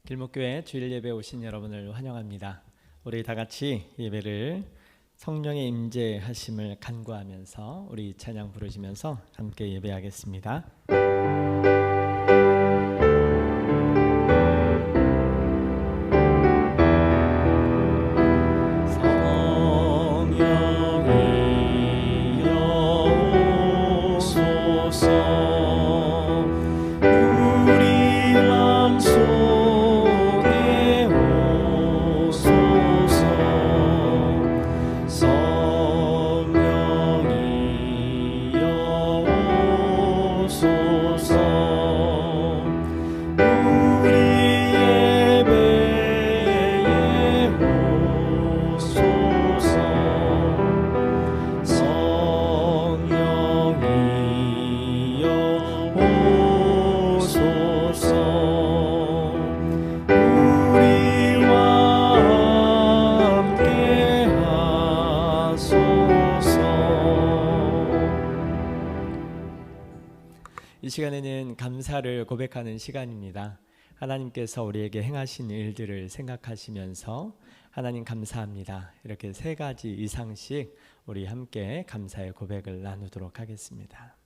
길목교회 주일 예배 오신 여러분을 환영합니다. 우리 다 같이 예배를 성령의 임재하심을 간구하면서 우리 찬양 부르시면서 함께 예배하겠습니다. 이 시간에는 감사를 고백하는 시간입니다. 하나님께서 우리에게 행하신 일들을 생각하시면서 하나님 감사합니다. 이렇게 세 가지 이상씩 우리 함께 감사의 고백을 나누도록 하겠습니다.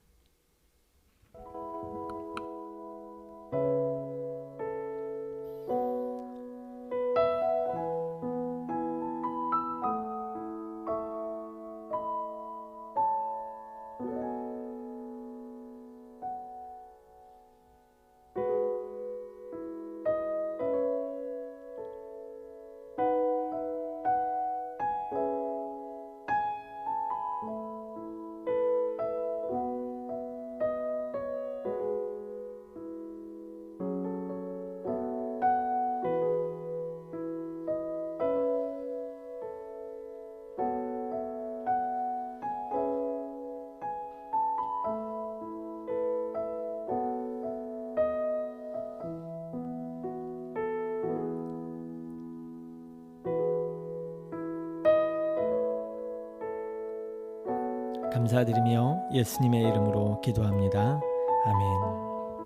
감사드리며 예수님의 이름으로 기도합니다. 아멘.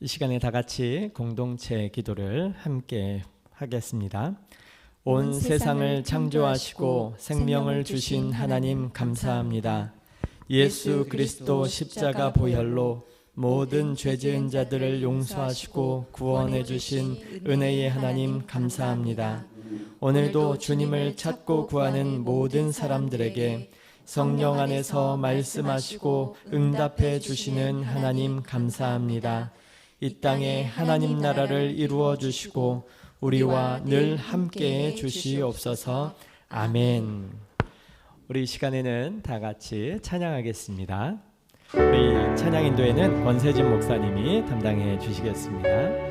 이 시간에 다 같이 공동체 기도를 함께 하겠습니다. 온 세상을 창조하시고 생명을 주신 하나님 감사합니다. 예수 그리스도 십자가 보혈로 모든 죄 지은 자들을 용서하시고 구원해 주신 은혜의 하나님 감사합니다. 오늘도 주님을 찾고 구하는 모든 사람들에게 성령 안에서 말씀하시고 응답해 주시는 하나님 감사합니다. 이 땅에 하나님 나라를 이루어 주시고 우리와 늘 함께해 주시옵소서. 아멘. 우리 이 시간에는 다 같이 찬양하겠습니다. 우리 찬양 인도에는 권세진 목사님이 담당해 주시겠습니다.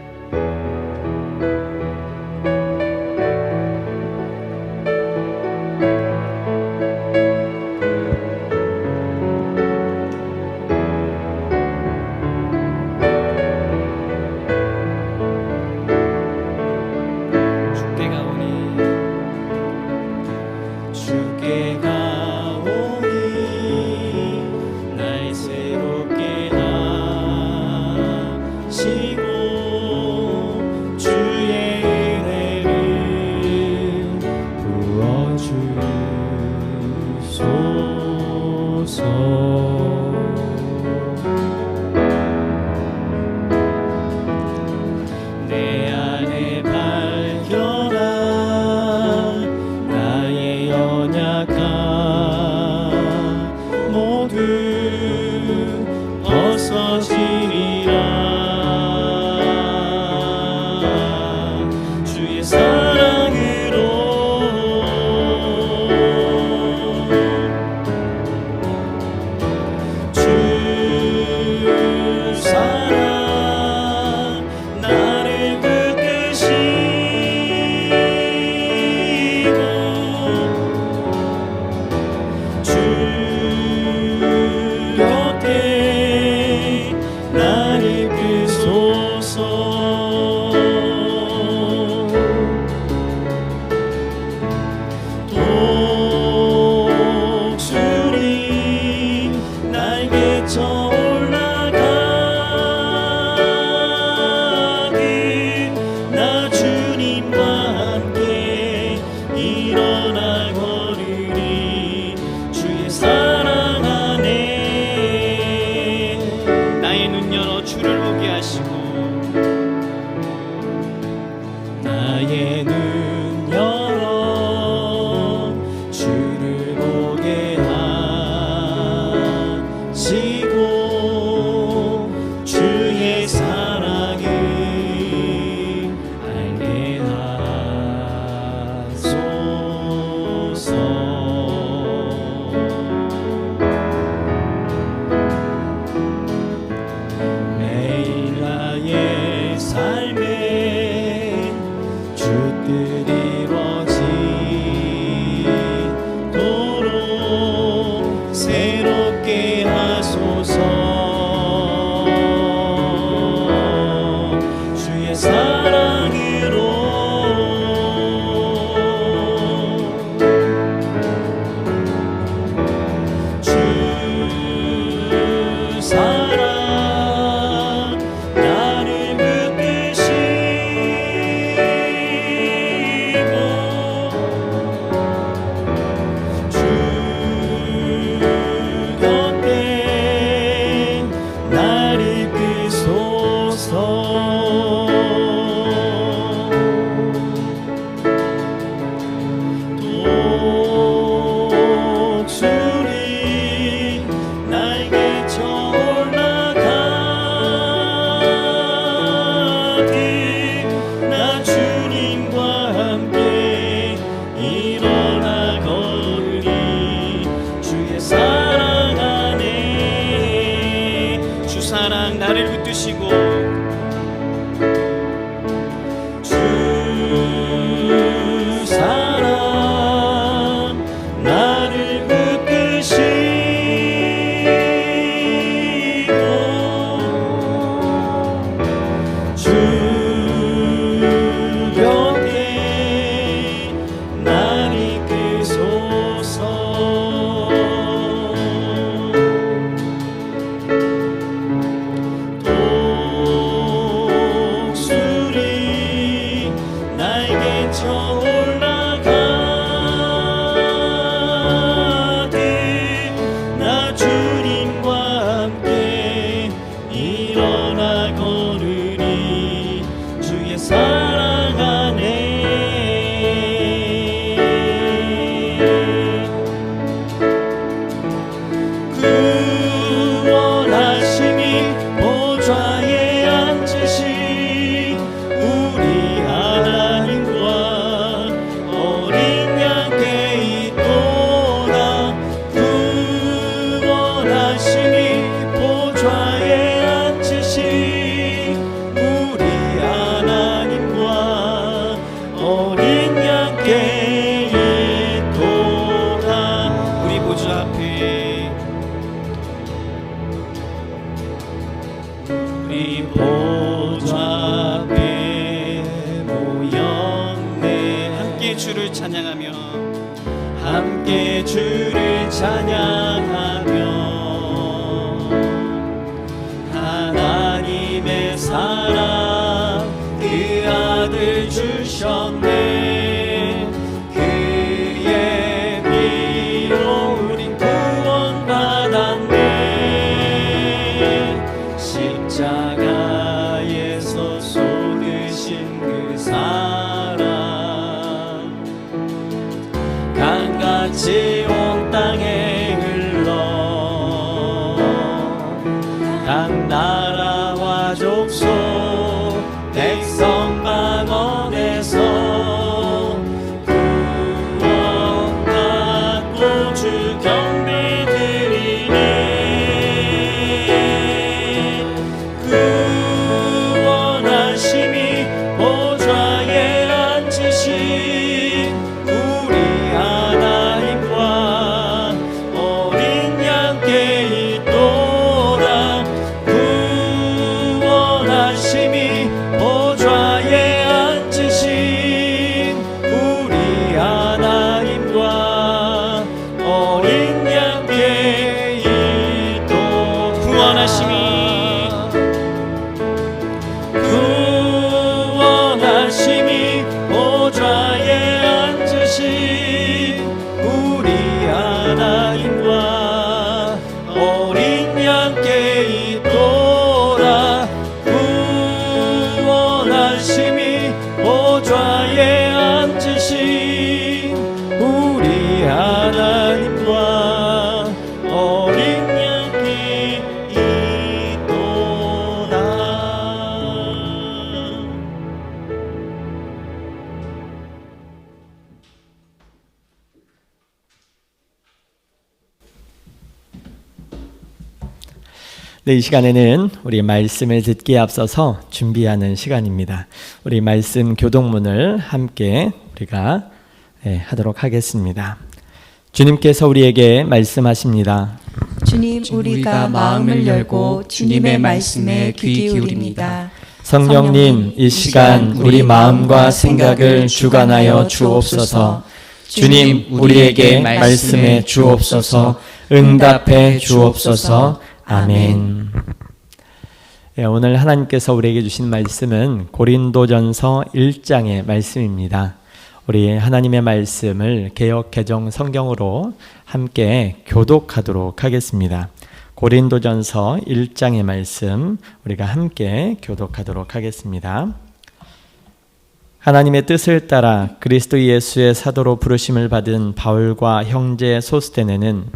구원하심이 보좌에 앉으신 우리 하나님과 어린 양께 있도다. 구원하심이 보좌에 앉으신 우리 하나님과 어린 양께 있도다. 우리 보좌 앞에 우리 보좌 앞에 모였네. 함께 주를 찬양하며 함께 주를 찬양하며 하나님의 사랑 그 아들 주셨네. 그의 피로 우린 구원받았네. 십자가에서 쏟으신 그 사랑 강같이 온 땅에 흘러 각 나라와 족속 백성 방언에서 구원받고 주 경배 드리네. 구원하심이 보좌에 앉으신 우리 하나님과 어린 양께 있도다. 구원하심이 보좌에 앉으신 우리 하나님과 어린 양께 있도. 구원하심이 보좌에 앉으신 우리 하나님과 어린 양께 있도다. 구원하심이 보좌에 앉으신 우리 하나님과 어린 양께 있도다. 네, 이 시간에는 우리 말씀을 듣기에 앞서서 준비하는 시간입니다. 우리 말씀 교독문을 함께 우리가 하도록 하겠습니다. 주님께서 우리에게 말씀하십니다. 주님, 우리가 마음을 열고 주님의 말씀에 귀 기울입니다. 성령님, 이 시간 우리 마음과 생각을 주관하여 주옵소서. 주님, 우리에게 말씀해 주옵소서. 응답해 주옵소서. 아멘. 오늘 하나님께서 우리에게 주신 말씀은 고린도전서 1장의 말씀입니다. 우리 하나님의 말씀을 개역 개정 성경으로 함께 교독하도록 하겠습니다. 고린도전서 1장의 말씀 우리가 함께 교독하도록 하겠습니다. 하나님의 뜻을 따라 그리스도 예수의 사도로 부르심을 받은 바울과 형제 소스데네는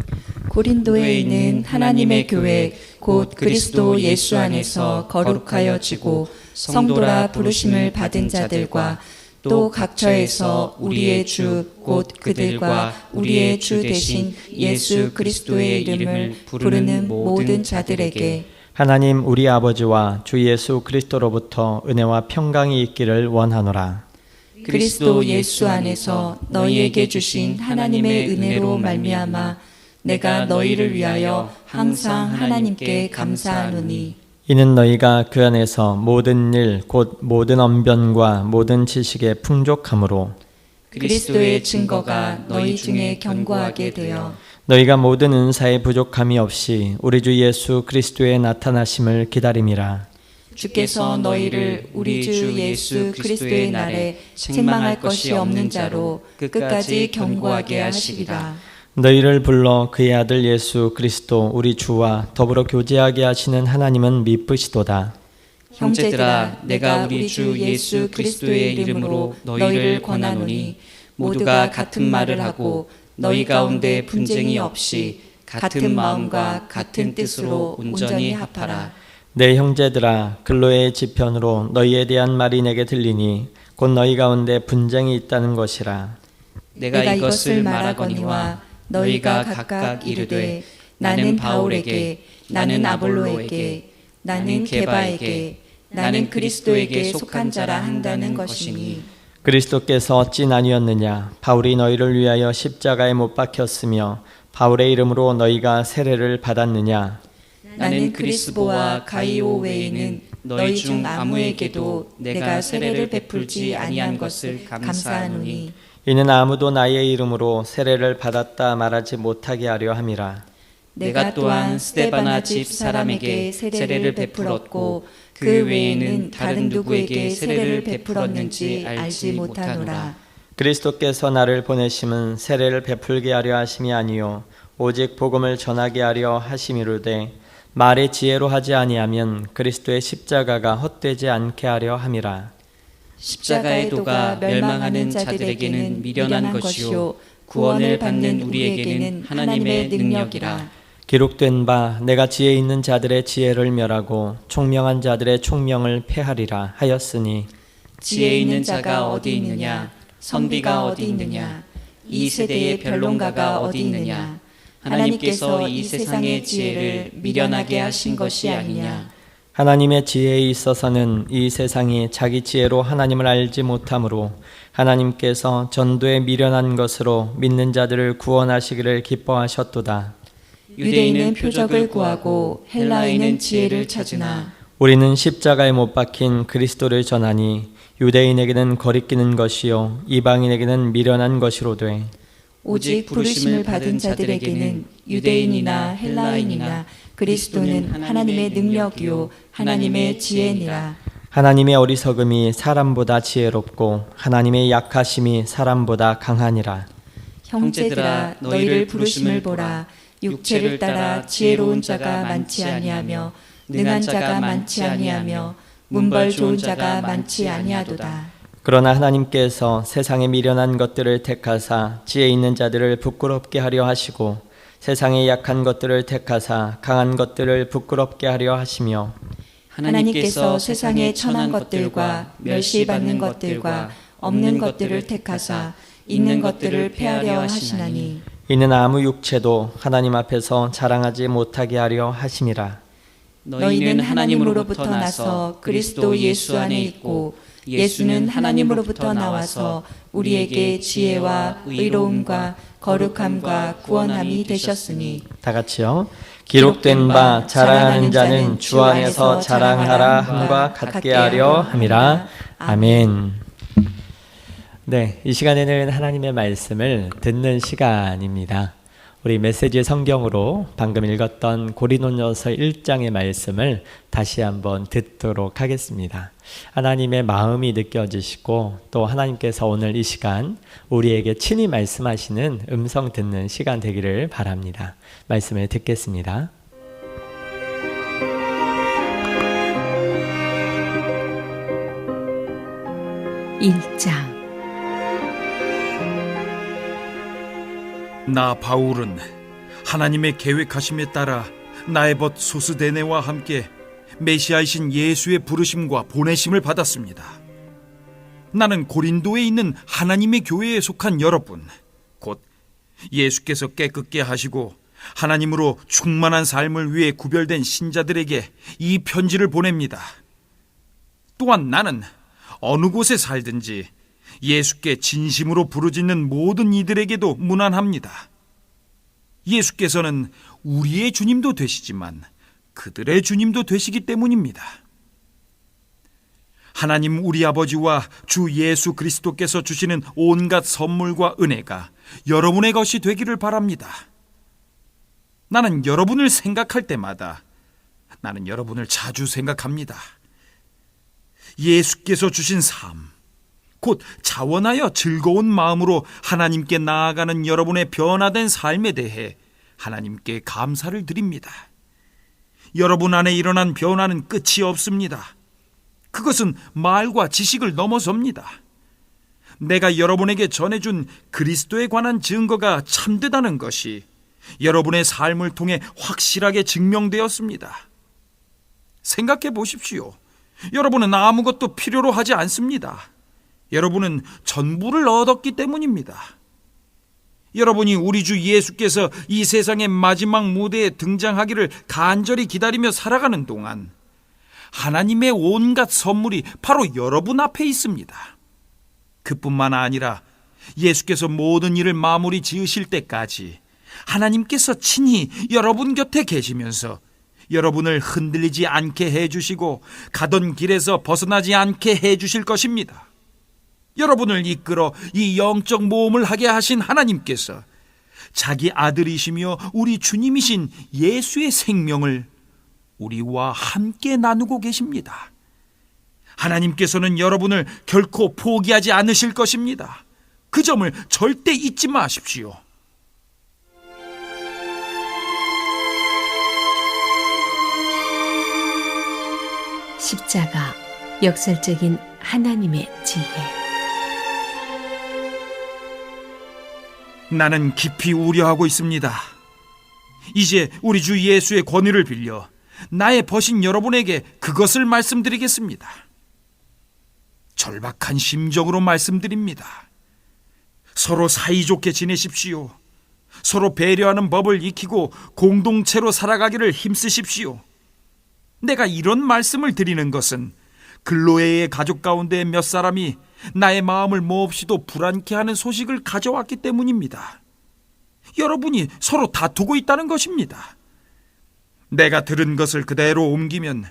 고린도에 있는 하나님의 교회 곧 그리스도 예수 안에서 거룩하여지고 성도라 부르심을 받은 자들과 또 각처에서 우리의 주 곧 그들과 우리의 주 대신 예수 그리스도의 이름을 부르는 모든 자들에게 하나님 우리 아버지와 주 예수 그리스도로부터 은혜와 평강이 있기를 원하노라. 그리스도 예수 안에서 너희에게 주신 하나님의 은혜로 말미암아 내가 너희를 위하여 항상 하나님께 감사하노니 이는 너희가 그 안에서 모든 일 곧 모든 언변과 모든 지식에 풍족함으로 그리스도의 증거가 너희 중에 견고하게 되어 너희가 모든 은사에 부족함이 없이 우리 주 예수 그리스도의 나타나심을 기다림이라. 주께서 너희를 우리 주 예수 그리스도의 날에 책망할 것이 없는 자로 끝까지 견고하게 하시리라. 너희를 불러 그의 아들 예수 그리스도 우리 주와 더불어 교제하게 하시는 하나님은 미쁘시도다. 형제들아, 내가 우리 주 예수 그리스도의 이름으로 너희를 권하노니 모두가 같은 말을 하고 너희 가운데 분쟁이 없이 같은 마음과 같은 뜻으로 온전히 합하라. 내 형제들아, 근로의 지편으로 너희에 대한 말이 내게 들리니 곧 너희 가운데 분쟁이 있다는 것이라. 내가 이것을 말하거니와 너희가 각각 이르되 나는 바울에게, 나는 아볼로에게, 나는 게바에게, 나는 그리스도에게 속한 자라 한다는 것이니, 그리스도께서 어찌 나뉘었느냐? 바울이 너희를 위하여 십자가에 못 박혔으며 바울의 이름으로 너희가 세례를 받았느냐? 나는 그리스보와 가이오 외에는 너희 중 아무에게도 내가 세례를 베풀지 아니한 것을 감사하노니, 이는 아무도 나의 이름으로 세례를 받았다 말하지 못하게 하려 함이라. 내가 또한 스데바나 집 사람에게 세례를 베풀었고 그 외에는 다른 누구에게 세례를 베풀었는지 알지 못하노라. 그리스도께서 나를 보내심은 세례를 베풀게 하려 하심이 아니요 오직 복음을 전하게 하려 하심이로되 말의 지혜로 하지 아니하면 그리스도의 십자가가 헛되지 않게 하려 함이라. 십자가의 도가 멸망하는 자들에게는 미련한 것이요 구원을 받는 우리에게는 하나님의 능력이라. 기록된 바 내가 지혜 있는 자들의 지혜를 멸하고 총명한 자들의 총명을 폐하리라 하였으니, 지혜 있는 자가 어디 있느냐? 선비가 어디 있느냐? 이 세대의 변론가가 어디 있느냐? 하나님께서 이 세상의 지혜를 미련하게 하신 것이 아니냐? 하나님의 지혜에 있어서는 이 세상이 자기 지혜로 하나님을 알지 못하므로 하나님께서 전도에 미련한 것으로 믿는 자들을 구원하시기를 기뻐하셨도다. 유대인은 표적을 구하고 헬라인은 지혜를 찾으나 우리는 십자가에 못 박힌 그리스도를 전하니 유대인에게는 거리끼는 것이요 이방인에게는 미련한 것이로되 오직 부르심을 받은 자들에게는 유대인이나 헬라인이나 그리스도는 하나님의 능력이요 하나님의 지혜니라. 하나님의 어리석음이 사람보다 지혜롭고 하나님의 약하심이 사람보다 강하니라. 형제들아, 너희를 부르심을 보라. 육체를 따라 지혜로운 자가 많지 아니하며 능한 자가 많지 아니하며 문벌 좋은 자가 많지 아니하도다. 그러나 하나님께서 세상에 미련한 것들을 택하사 지혜 있는 자들을 부끄럽게 하려 하시고 세상에 약한 것들을 택하사 강한 것들을 부끄럽게 하려 하시며, 하나님께서 세상에 천한 것들과 멸시받는 것들과 없는 것들을 택하사 있는 것들을 폐하려 하시나니, 이는 아무 육체도 하나님 앞에서 자랑하지 못하게 하려 하심이라. 너희는 하나님으로부터 나서 그리스도 예수 안에 있고 예수는 하나님으로부터 나와서 우리에게 지혜와 의로움과 거룩함과 구원함이 되셨으니, 다 같이요. 기록된 바 자랑하는 자는 주 안에서 자랑하라 함과 같게 하려 함이라. 아멘. 네, 이 시간에는 하나님의 말씀을 듣는 시간입니다. 우리 메시지 성경으로 방금 읽었던 고린도전서 1장의 말씀을 다시 한번 듣도록 하겠습니다. 하나님의 마음이 느껴지시고 또 하나님께서 오늘 이 시간 우리에게 친히 말씀하시는 음성 듣는 시간 되기를 바랍니다. 말씀을 듣겠습니다. (1장) 나 바울은 하나님의 계획하심에 따라 나의 벗 소스데네와 함께 메시아이신 예수의 부르심과 보내심을 받았습니다. 나는 고린도에 있는 하나님의 교회에 속한 여러분, 곧 예수께서 깨끗게 하시고 하나님으로 충만한 삶을 위해 구별된 신자들에게 이 편지를 보냅니다. 또한 나는 어느 곳에 살든지 예수께 진심으로 부르짖는 모든 이들에게도 문안합니다. 예수께서는 우리의 주님도 되시지만 그들의 주님도 되시기 때문입니다. 하나님 우리 아버지와 주 예수 그리스도께서 주시는 온갖 선물과 은혜가 여러분의 것이 되기를 바랍니다. 나는 여러분을 생각할 때마다 나는 여러분을 자주 생각합니다. 예수께서 주신 삶, 곧 자원하여 즐거운 마음으로 하나님께 나아가는 여러분의 변화된 삶에 대해 하나님께 감사를 드립니다. 여러분 안에 일어난 변화는 끝이 없습니다. 그것은 말과 지식을 넘어섭니다. 내가 여러분에게 전해준 그리스도에 관한 증거가 참되다는 것이 여러분의 삶을 통해 확실하게 증명되었습니다. 생각해 보십시오. 여러분은 아무것도 필요로 하지 않습니다. 여러분은 전부를 얻었기 때문입니다. 여러분이 우리 주 예수께서 이 세상의 마지막 무대에 등장하기를 간절히 기다리며 살아가는 동안 하나님의 온갖 선물이 바로 여러분 앞에 있습니다. 그뿐만 아니라 예수께서 모든 일을 마무리 지으실 때까지 하나님께서 친히 여러분 곁에 계시면서 여러분을 흔들리지 않게 해주시고 가던 길에서 벗어나지 않게 해주실 것입니다. 여러분을 이끌어 이 영적 모험을 하게 하신 하나님께서 자기 아들이시며 우리 주님이신 예수의 생명을 우리와 함께 나누고 계십니다. 하나님께서는 여러분을 결코 포기하지 않으실 것입니다. 그 점을 절대 잊지 마십시오. 십자가, 역설적인 하나님의 지혜. 나는 깊이 우려하고 있습니다. 이제 우리 주 예수의 권위를 빌려 나의 벗인 여러분에게 그것을 말씀드리겠습니다. 절박한 심정으로 말씀드립니다. 서로 사이좋게 지내십시오. 서로 배려하는 법을 익히고 공동체로 살아가기를 힘쓰십시오. 내가 이런 말씀을 드리는 것은 글로에의 가족 가운데 몇 사람이 나의 마음을 몹시도 불안케 하는 소식을 가져왔기 때문입니다. 여러분이 서로 다투고 있다는 것입니다. 내가 들은 것을 그대로 옮기면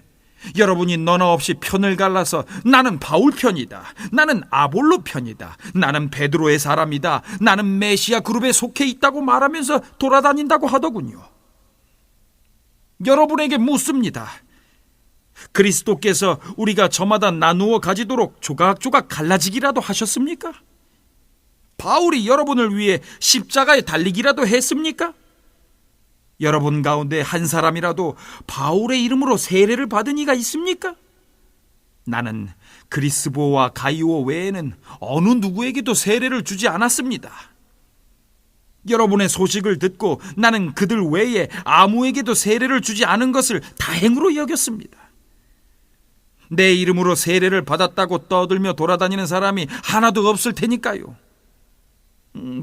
여러분이 너나 없이 편을 갈라서 나는 바울 편이다, 나는 아볼로 편이다, 나는 베드로의 사람이다, 나는 메시아 그룹에 속해 있다고 말하면서 돌아다닌다고 하더군요. 여러분에게 묻습니다. 그리스도께서 우리가 저마다 나누어 가지도록 조각조각 갈라지기라도 하셨습니까? 바울이 여러분을 위해 십자가에 달리기라도 했습니까? 여러분 가운데 한 사람이라도 바울의 이름으로 세례를 받은 이가 있습니까? 나는 그리스보와 가이오 외에는 어느 누구에게도 세례를 주지 않았습니다. 여러분의 소식을 듣고 나는 그들 외에 아무에게도 세례를 주지 않은 것을 다행으로 여겼습니다. 내 이름으로 세례를 받았다고 떠들며 돌아다니는 사람이 하나도 없을 테니까요.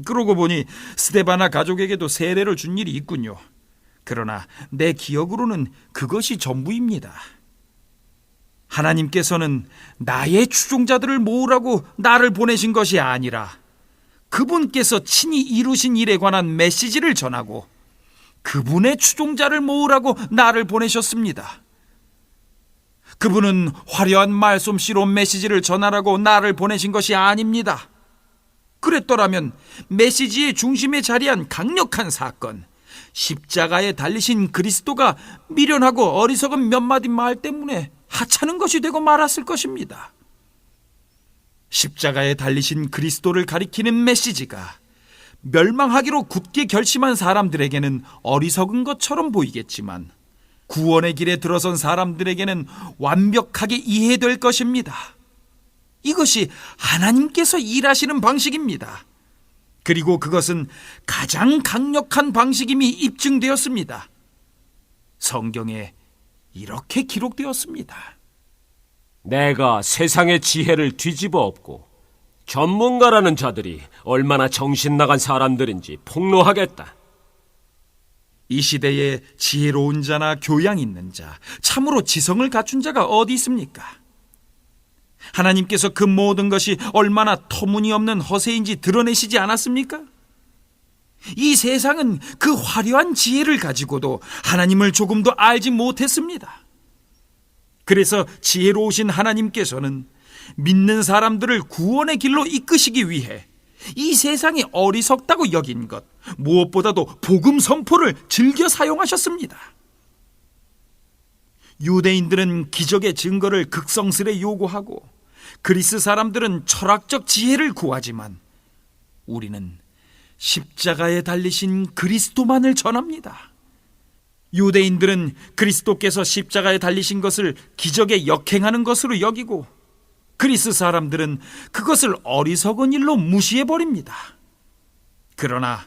그러고 보니 스데바나 가족에게도 세례를 준 일이 있군요. 그러나 내 기억으로는 그것이 전부입니다. 하나님께서는 나의 추종자들을 모으라고 나를 보내신 것이 아니라 그분께서 친히 이루신 일에 관한 메시지를 전하고 그분의 추종자를 모으라고 나를 보내셨습니다. 그분은 화려한 말솜씨로 메시지를 전하라고 나를 보내신 것이 아닙니다. 그랬더라면 메시지의 중심에 자리한 강력한 사건, 십자가에 달리신 그리스도가 미련하고 어리석은 몇 마디 말 때문에 하찮은 것이 되고 말았을 것입니다. 십자가에 달리신 그리스도를 가리키는 메시지가 멸망하기로 굳게 결심한 사람들에게는 어리석은 것처럼 보이겠지만 구원의 길에 들어선 사람들에게는 완벽하게 이해될 것입니다. 이것이 하나님께서 일하시는 방식입니다. 그리고 그것은 가장 강력한 방식임이 입증되었습니다. 성경에 이렇게 기록되었습니다. 내가 세상의 지혜를 뒤집어 엎고 전문가라는 자들이 얼마나 정신 나간 사람들인지 폭로하겠다. 이 시대에 지혜로운 자나 교양 있는 자, 참으로 지성을 갖춘 자가 어디 있습니까? 하나님께서 그 모든 것이 얼마나 터무니없는 허세인지 드러내시지 않았습니까? 이 세상은 그 화려한 지혜를 가지고도 하나님을 조금도 알지 못했습니다. 그래서 지혜로우신 하나님께서는 믿는 사람들을 구원의 길로 이끄시기 위해 이 세상이 어리석다고 여긴 것, 무엇보다도 복음 선포를 즐겨 사용하셨습니다. 유대인들은 기적의 증거를 극성스레 요구하고 그리스 사람들은 철학적 지혜를 구하지만 우리는 십자가에 달리신 그리스도만을 전합니다. 유대인들은 그리스도께서 십자가에 달리신 것을 기적에 역행하는 것으로 여기고 그리스 사람들은 그것을 어리석은 일로 무시해버립니다. 그러나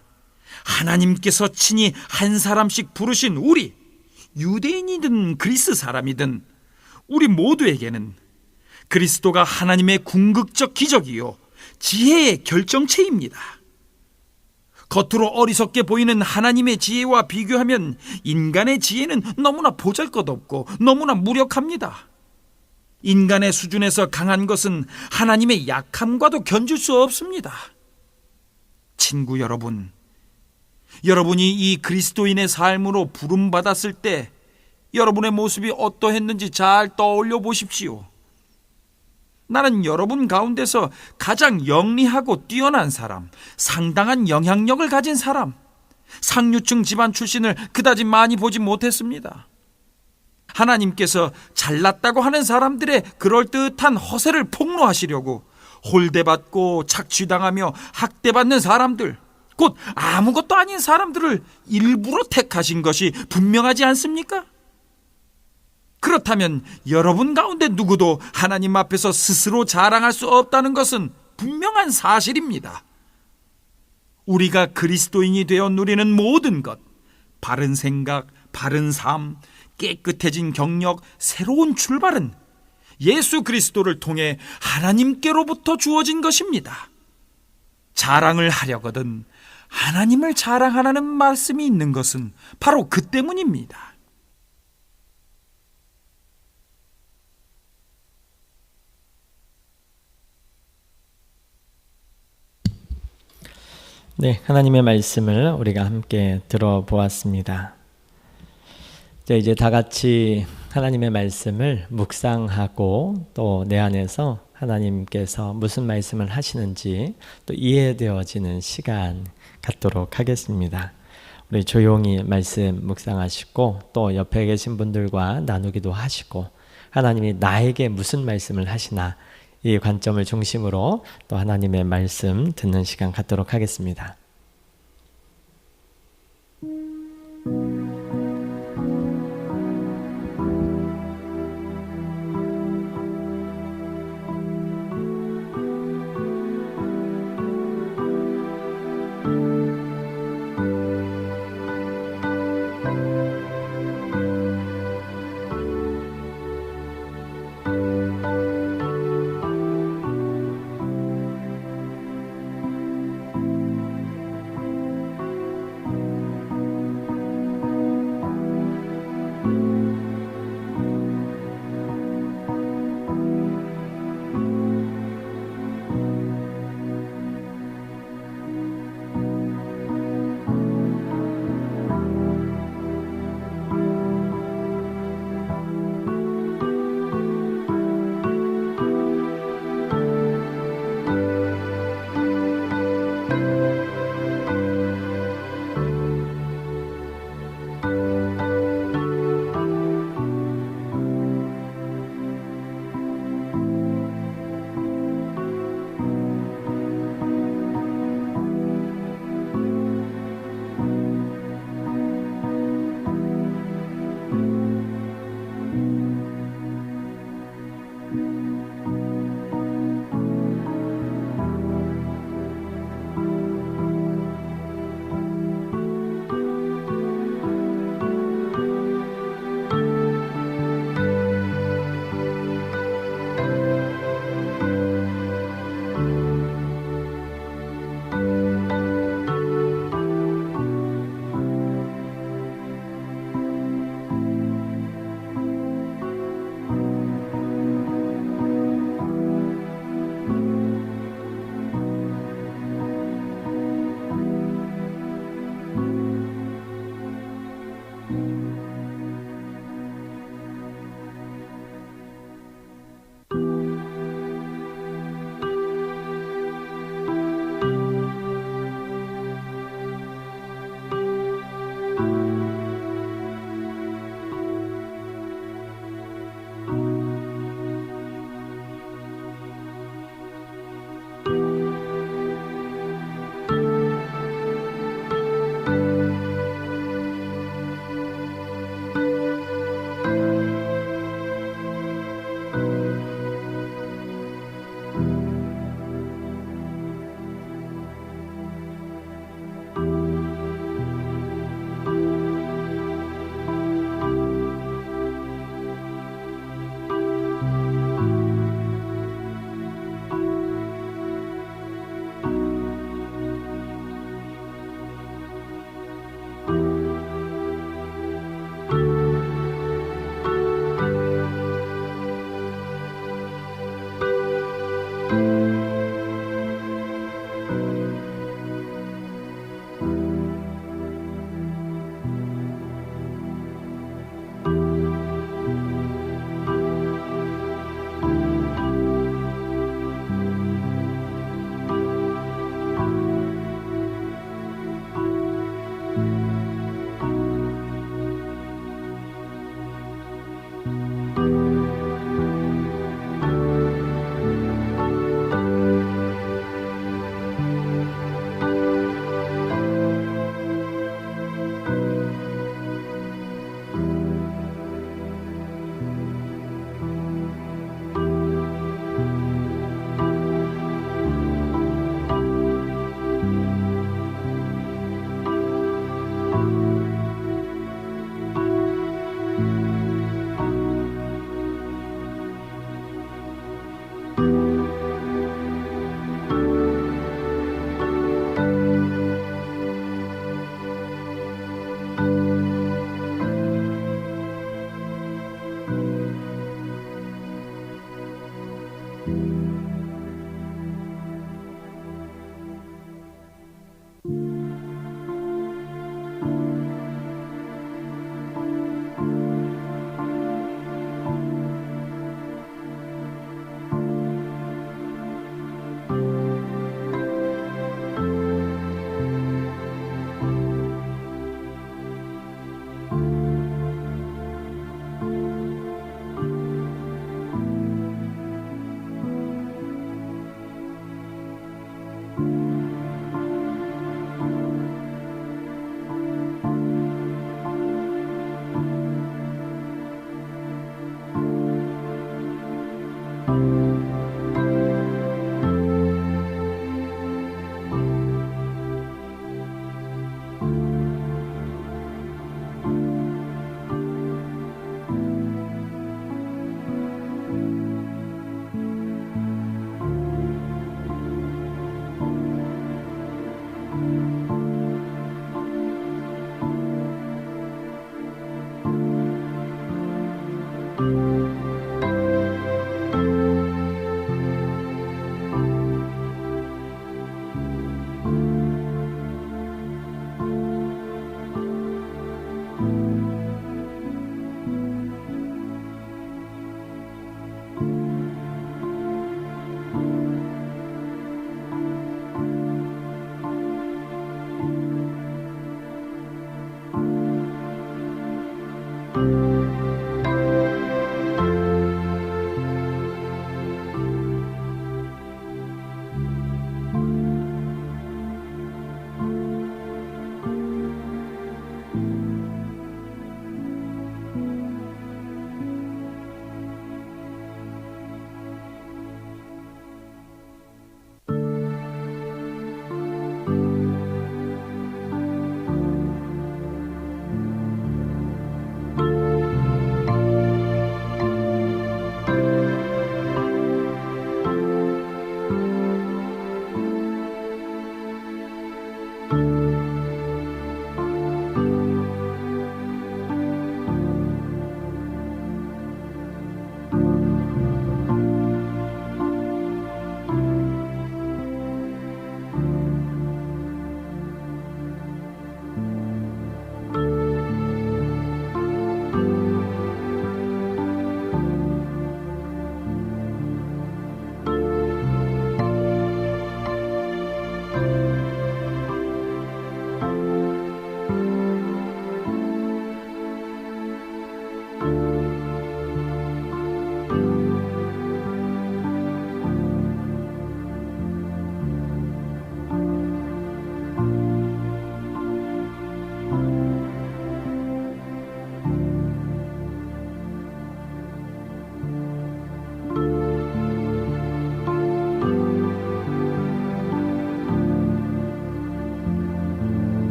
하나님께서 친히 한 사람씩 부르신 우리, 유대인이든 그리스 사람이든 우리 모두에게는 그리스도가 하나님의 궁극적 기적이요 지혜의 결정체입니다. 겉으로 어리석게 보이는 하나님의 지혜와 비교하면 인간의 지혜는 너무나 보잘것없고 너무나 무력합니다. 인간의 수준에서 강한 것은 하나님의 약함과도 견줄 수 없습니다. 친구 여러분, 여러분이 이 그리스도인의 삶으로 부름받았을 때 여러분의 모습이 어떠했는지 잘 떠올려 보십시오. 나는 여러분 가운데서 가장 영리하고 뛰어난 사람, 상당한 영향력을 가진 사람, 상류층 집안 출신을 그다지 많이 보지 못했습니다. 하나님께서 잘났다고 하는 사람들의 그럴듯한 허세를 폭로하시려고 홀대받고 착취당하며 학대받는 사람들, 곧 아무것도 아닌 사람들을 일부러 택하신 것이 분명하지 않습니까? 그렇다면 여러분 가운데 누구도 하나님 앞에서 스스로 자랑할 수 없다는 것은 분명한 사실입니다. 우리가 그리스도인이 되어 누리는 모든 것, 바른 생각, 바른 삶, 깨끗해진 경력, 새로운 출발은 예수 그리스도를 통해 하나님께로부터 주어진 것입니다. 자랑을 하려거든 하나님을 자랑하라는 말씀이 있는 것은 바로 그 때문입니다. 네, 하나님의 말씀을 우리가 함께 들어보았습니다. 이제 다 같이 하나님의 말씀을 묵상하고 또 내 안에서 하나님께서 무슨 말씀을 하시는지 또 이해되어지는 시간 갖도록 하겠습니다. 우리 조용히 말씀 묵상하시고 또 옆에 계신 분들과 나누기도 하시고 하나님이 나에게 무슨 말씀을 하시나 이 관점을 중심으로 또 하나님의 말씀 듣는 시간 갖도록 하겠습니다.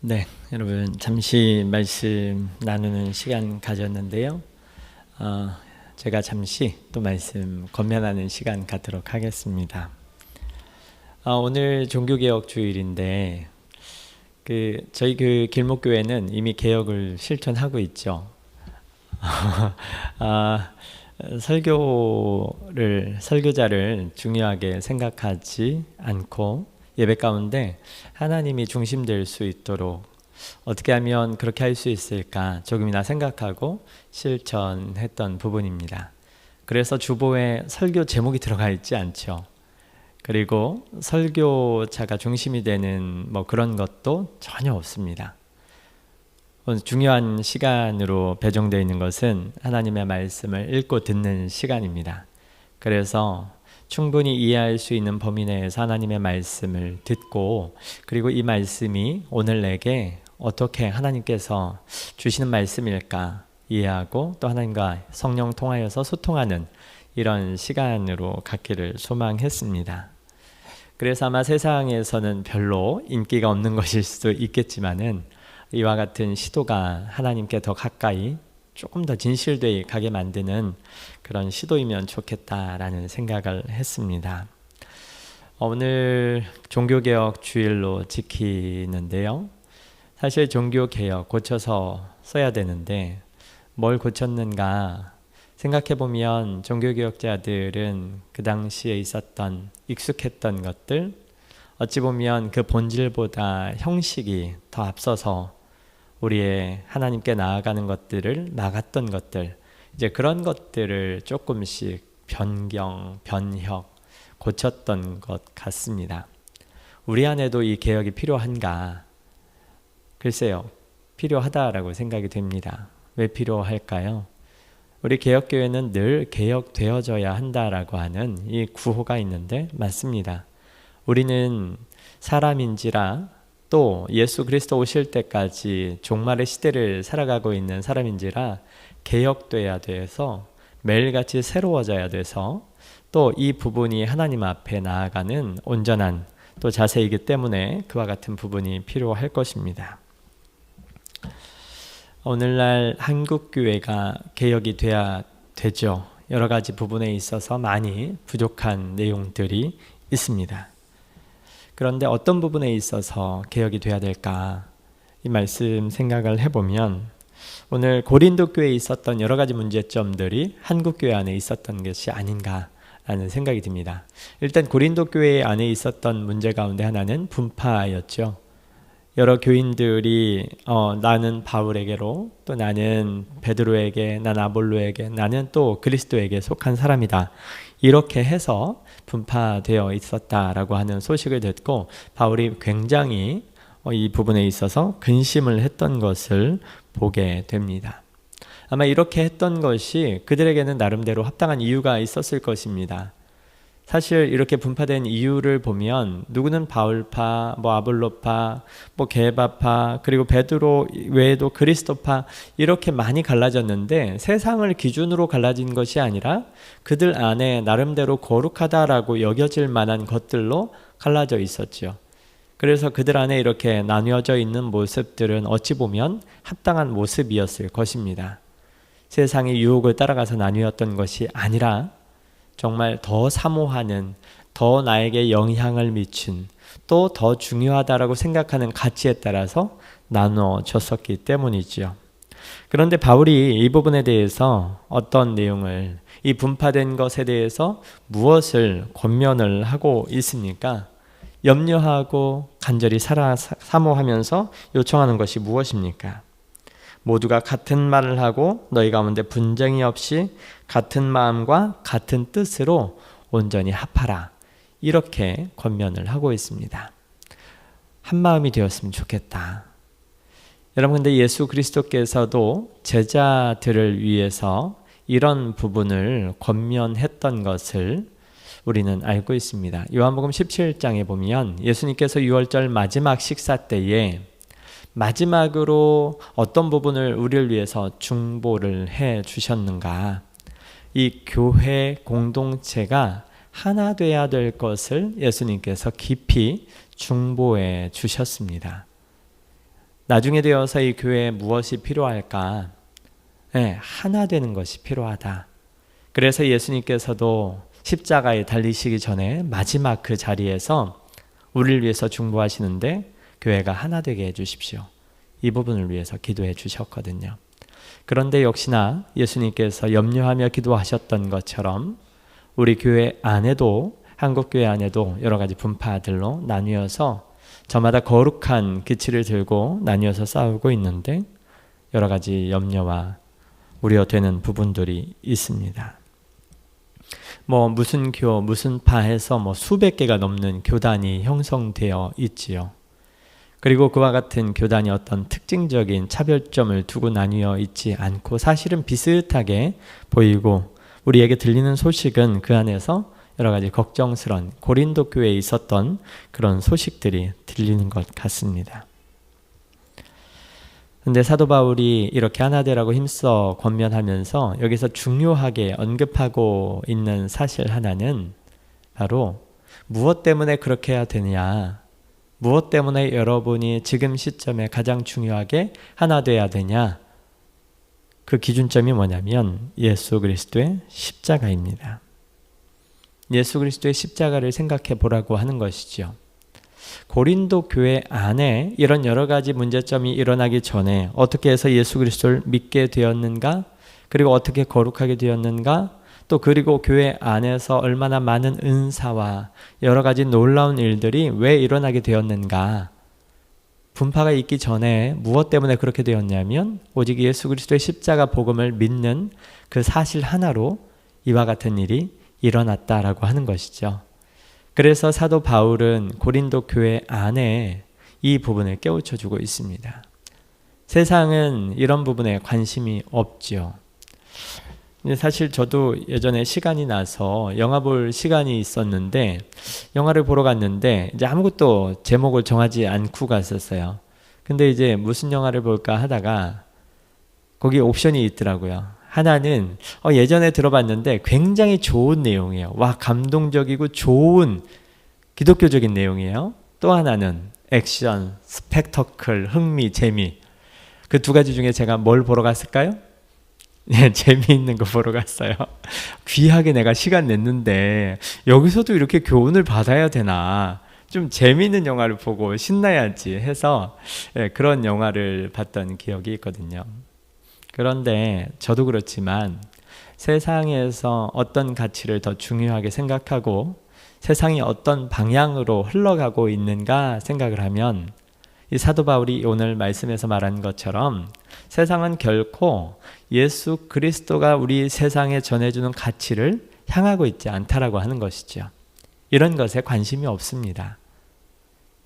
네, 여러분 잠시 말씀 나누는 시간 가졌는데요. 제가 잠시 또 말씀 권면하는 시간 갖도록 하겠습니다. 오늘 종교개혁 주일인데 저희 길목교회는 이미 개혁을 실천하고 있죠. 설교자를 중요하게 생각하지 않고 예배 가운데 하나님이 중심될 수 있도록 어떻게 하면 그렇게 할 수 있을까 조금이나 생각하고 실천했던 부분입니다. 그래서 주보에 설교 제목이 들어가 있지 않죠. 그리고 설교자가 중심이 되는 그런 것도 전혀 없습니다. 중요한 시간으로 배정되어 있는 것은 하나님의 말씀을 읽고 듣는 시간입니다. 그래서 충분히 이해할 수 있는 범위 내에서 하나님의 말씀을 듣고, 그리고 이 말씀이 오늘 내게 어떻게 하나님께서 주시는 말씀일까 이해하고, 또 하나님과 성령 통하여서 소통하는 이런 시간으로 갖기를 소망했습니다. 그래서 아마 세상에서는 별로 인기가 없는 것일 수도 있겠지만은 이와 같은 시도가 하나님께 더 가까이 조금 더 진실되게 가게 만드는 그런 시도이면 좋겠다라는 생각을 했습니다. 오늘 종교개혁 주일로 지키는데요. 사실 종교개혁 고쳐서 써야 되는데 뭘 고쳤는가 생각해보면 종교개혁자들은 그 당시에 있었던 익숙했던 것들, 어찌 보면 그 본질보다 형식이 더 앞서서 우리의 하나님께 나아가는 것들을 막았던 것들, 이제 그런 것들을 조금씩 변경, 변혁, 고쳤던 것 같습니다. 우리 안에도 이 개혁이 필요한가? 글쎄요, 필요하다라고 생각이 됩니다. 왜 필요할까요? 우리 개혁교회는 늘 개혁되어져야 한다라고 하는 이 구호가 있는데 맞습니다. 우리는 사람인지라 또 예수 그리스도 오실 때까지 종말의 시대를 살아가고 있는 사람인지라 개혁돼야 돼서 매일같이 새로워져야 돼서 또 이 부분이 하나님 앞에 나아가는 온전한 또 자세이기 때문에 그와 같은 부분이 필요할 것입니다. 오늘날 한국교회가 개혁이 돼야 되죠. 여러 가지 부분에 있어서 많이 부족한 내용들이 있습니다. 그런데 어떤 부분에 있어서 개혁이 돼야 될까? 이 말씀 생각을 해보면 오늘 고린도 교회에 있었던 여러 가지 문제점들이 한국 교회 안에 있었던 것이 아닌가라는 생각이 듭니다. 일단 고린도 교회 안에 있었던 문제 가운데 하나는 분파였죠. 여러 교인들이 나는 바울에게로, 또 나는 베드로에게, 난 아볼로에게, 나는 또 그리스도에게 속한 사람이다. 이렇게 해서 분파되어 있었다라고 하는 소식을 듣고 바울이 굉장히 이 부분에 있어서 근심을 했던 것을 보게 됩니다. 아마 이렇게 했던 것이 그들에게는 나름대로 합당한 이유가 있었을 것입니다. 사실 이렇게 분파된 이유를 보면 누구는 바울파, 아볼로파, 게바파, 그리고 베드로 외에도 그리스도파 이렇게 많이 갈라졌는데 세상을 기준으로 갈라진 것이 아니라 그들 안에 나름대로 거룩하다라고 여겨질 만한 것들로 갈라져 있었죠. 그래서 그들 안에 이렇게 나뉘어져 있는 모습들은 어찌 보면 합당한 모습이었을 것입니다. 세상의 유혹을 따라가서 나뉘었던 것이 아니라 정말 더 사모하는, 더 나에게 영향을 미친, 또 더 중요하다라고 생각하는 가치에 따라서 나눠졌었기 때문이죠. 그런데 바울이 이 부분에 대해서 어떤 내용을, 이 분파된 것에 대해서 무엇을 권면을 하고 있습니까? 염려하고 간절히 사모하면서 요청하는 것이 무엇입니까? 모두가 같은 말을 하고 너희 가운데 분쟁이 없이 같은 마음과 같은 뜻으로 온전히 합하라. 이렇게 권면을 하고 있습니다. 한 마음이 되었으면 좋겠다. 여러분, 근데 예수 그리스도께서도 제자들을 위해서 이런 부분을 권면했던 것을 우리는 알고 있습니다. 요한복음 17장에 보면 예수님께서 유월절 마지막 식사 때에 마지막으로 어떤 부분을 우리를 위해서 중보를 해 주셨는가? 이 교회 공동체가 하나 돼야 될 것을 예수님께서 깊이 중보해 주셨습니다. 나중에 되어서 이 교회에 무엇이 필요할까? 네, 하나 되는 것이 필요하다. 그래서 예수님께서도 십자가에 달리시기 전에 마지막 그 자리에서 우리를 위해서 중보하시는데 교회가 하나 되게 해주십시오. 이 부분을 위해서 기도해 주셨거든요. 그런데 역시나 예수님께서 염려하며 기도하셨던 것처럼 우리 교회 안에도, 한국교회 안에도 여러 가지 분파들로 나뉘어서 저마다 거룩한 기치를 들고 나뉘어서 싸우고 있는데 여러 가지 염려와 우려되는 부분들이 있습니다. 무슨 무슨 파에서 수백 개가 넘는 교단이 형성되어 있지요. 그리고 그와 같은 교단이 어떤 특징적인 차별점을 두고 나뉘어 있지 않고 사실은 비슷하게 보이고 우리에게 들리는 소식은 그 안에서 여러 가지 걱정스러운 고린도 교회에 있었던 그런 소식들이 들리는 것 같습니다. 근데 사도 바울이 이렇게 하나 되라고 힘써 권면하면서 여기서 중요하게 언급하고 있는 사실 하나는 바로 무엇 때문에 그렇게 해야 되느냐, 무엇 때문에 여러분이 지금 시점에 가장 중요하게 하나 돼야 되냐, 그 기준점이 뭐냐면 예수 그리스도의 십자가입니다. 예수 그리스도의 십자가를 생각해 보라고 하는 것이죠. 고린도 교회 안에 이런 여러 가지 문제점이 일어나기 전에 어떻게 해서 예수 그리스도를 믿게 되었는가, 그리고 어떻게 거룩하게 되었는가, 또 그리고 교회 안에서 얼마나 많은 은사와 여러 가지 놀라운 일들이 왜 일어나게 되었는가, 분파가 있기 전에 무엇 때문에 그렇게 되었냐면 오직 예수 그리스도의 십자가 복음을 믿는 그 사실 하나로 이와 같은 일이 일어났다라고 하는 것이죠. 그래서 사도 바울은 고린도 교회 안에 이 부분을 깨우쳐주고 있습니다. 세상은 이런 부분에 관심이 없죠. 사실 저도 예전에 시간이 나서 영화 볼 시간이 있었는데 영화를 보러 갔는데 이제 아무것도 제목을 정하지 않고 갔었어요. 근데 이제 무슨 영화를 볼까 하다가 거기 옵션이 있더라고요. 하나는 예전에 들어봤는데 굉장히 좋은 내용이에요. 와, 감동적이고 좋은 기독교적인 내용이에요. 또 하나는 액션, 스펙터클, 흥미, 재미. 그 두 가지 중에 제가 뭘 보러 갔을까요? 네, 재미있는 거 보러 갔어요. 귀하게 내가 시간 냈는데 여기서도 이렇게 교훈을 받아야 되나, 좀 재미있는 영화를 보고 신나야지 해서 그런 영화를 봤던 기억이 있거든요. 그런데 저도 그렇지만 세상에서 어떤 가치를 더 중요하게 생각하고 세상이 어떤 방향으로 흘러가고 있는가 생각을 하면 이 사도 바울이 오늘 말씀에서 말한 것처럼 세상은 결코 예수 그리스도가 우리 세상에 전해주는 가치를 향하고 있지 않다라고 하는 것이죠. 이런 것에 관심이 없습니다.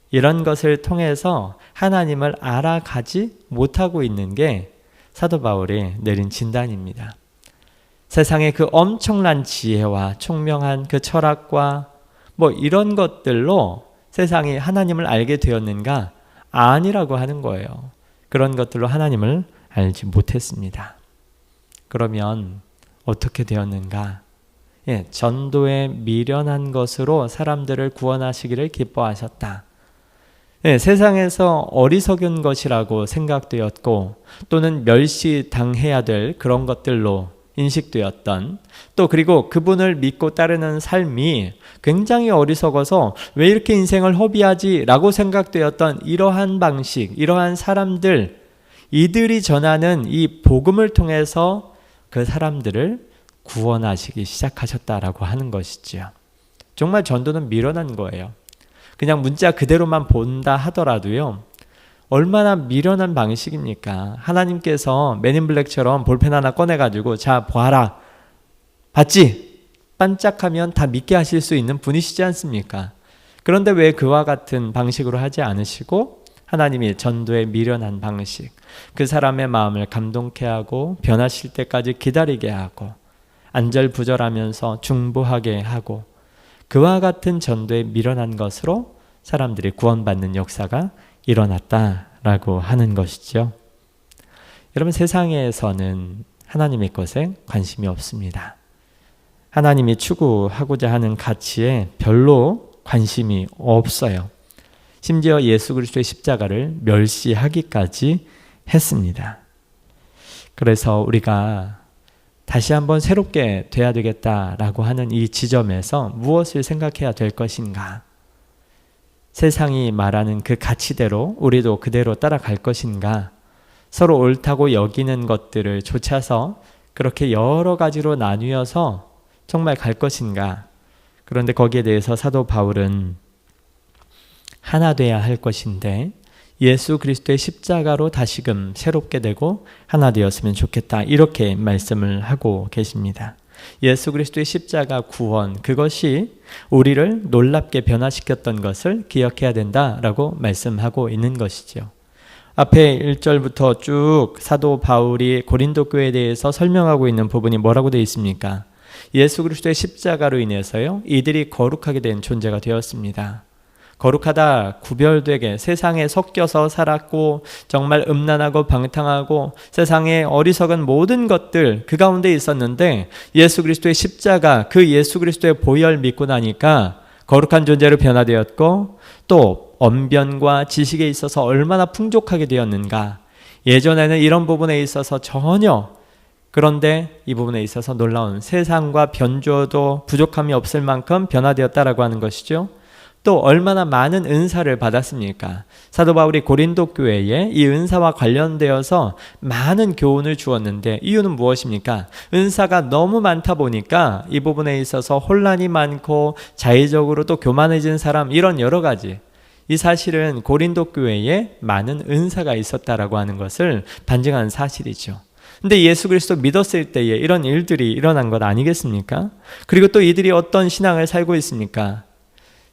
이런 것을 통해서 하나님을 알아가지 못하고 있는 게 사도 바울이 내린 진단입니다. 세상의 그 엄청난 지혜와 총명한 그 철학과 이런 것들로 세상이 하나님을 알게 되었는가? 아니라고 하는 거예요. 그런 것들로 하나님을 알지 못했습니다. 그러면 어떻게 되었는가? 전도에 미련한 것으로 사람들을 구원하시기를 기뻐하셨다. 세상에서 어리석은 것이라고 생각되었고 또는 멸시당해야 될 그런 것들로 인식되었던, 또 그리고 그분을 믿고 따르는 삶이 굉장히 어리석어서 왜 이렇게 인생을 허비하지 라고 생각되었던 이러한 방식, 이러한 사람들, 이들이 전하는 이 복음을 통해서 그 사람들을 구원하시기 시작하셨다라고 하는 것이죠. 정말 전도는 미련한 거예요. 그냥 문자 그대로만 본다 하더라도요, 얼마나 미련한 방식입니까? 하나님께서 맨인블랙처럼 볼펜 하나 꺼내가지고 자 봐라, 봤지? 반짝하면 다 믿게 하실 수 있는 분이시지 않습니까? 그런데 왜 그와 같은 방식으로 하지 않으시고 하나님이 전도에 미련한 방식, 그 사람의 마음을 감동케 하고 변하실 때까지 기다리게 하고 안절부절하면서 중보하게 하고 그와 같은 전도에 미련한 것으로 사람들이 구원받는 역사가 일어났다라고 하는 것이죠. 여러분, 세상에서는 하나님의 것에 관심이 없습니다. 하나님이 추구하고자 하는 가치에 별로 관심이 없어요. 심지어 예수 그리스도의 십자가를 멸시하기까지 했습니다. 그래서 우리가 다시 한번 새롭게 돼야 되겠다라고 하는 이 지점에서 무엇을 생각해야 될 것인가? 세상이 말하는 그 가치대로 우리도 그대로 따라갈 것인가? 서로 옳다고 여기는 것들을 좇아서 그렇게 여러 가지로 나뉘어서 정말 갈 것인가? 그런데 거기에 대해서 사도 바울은 하나 돼야 할 것인데 예수 그리스도의 십자가로 다시금 새롭게 되고 하나 되었으면 좋겠다. 이렇게 말씀을 하고 계십니다. 예수 그리스도의 십자가 구원, 그것이 우리를 놀랍게 변화시켰던 것을 기억해야 된다라고 말씀하고 있는 것이죠. 앞에 1절부터 쭉 사도 바울이 고린도 교회에 대해서 설명하고 있는 부분이 뭐라고 되어 있습니까? 예수 그리스도의 십자가로 인해서요, 이들이 거룩하게 된 존재가 되었습니다. 거룩하다, 구별되게 세상에 섞여서 살았고 정말 음란하고 방탕하고 세상의 어리석은 모든 것들 그 가운데 있었는데 예수 그리스도의 십자가, 그 예수 그리스도의 보혈 믿고 나니까 거룩한 존재로 변화되었고 또 언변과 지식에 있어서 얼마나 풍족하게 되었는가. 예전에는 이런 부분에 있어서 전혀, 그런데 이 부분에 있어서 놀라운 세상과 변조도 부족함이 없을 만큼 변화되었다라고 하는 것이죠. 또 얼마나 많은 은사를 받았습니까? 사도 바울이 고린도 교회에 이 은사와 관련되어서 많은 교훈을 주었는데 이유는 무엇입니까? 은사가 너무 많다 보니까 이 부분에 있어서 혼란이 많고 자의적으로 또 교만해진 사람, 이런 여러 가지, 이 사실은 고린도 교회에 많은 은사가 있었다라고 하는 것을 반증한 사실이죠. 근데 예수 그리스도 믿었을 때에 이런 일들이 일어난 것 아니겠습니까? 그리고 또 이들이 어떤 신앙을 살고 있습니까?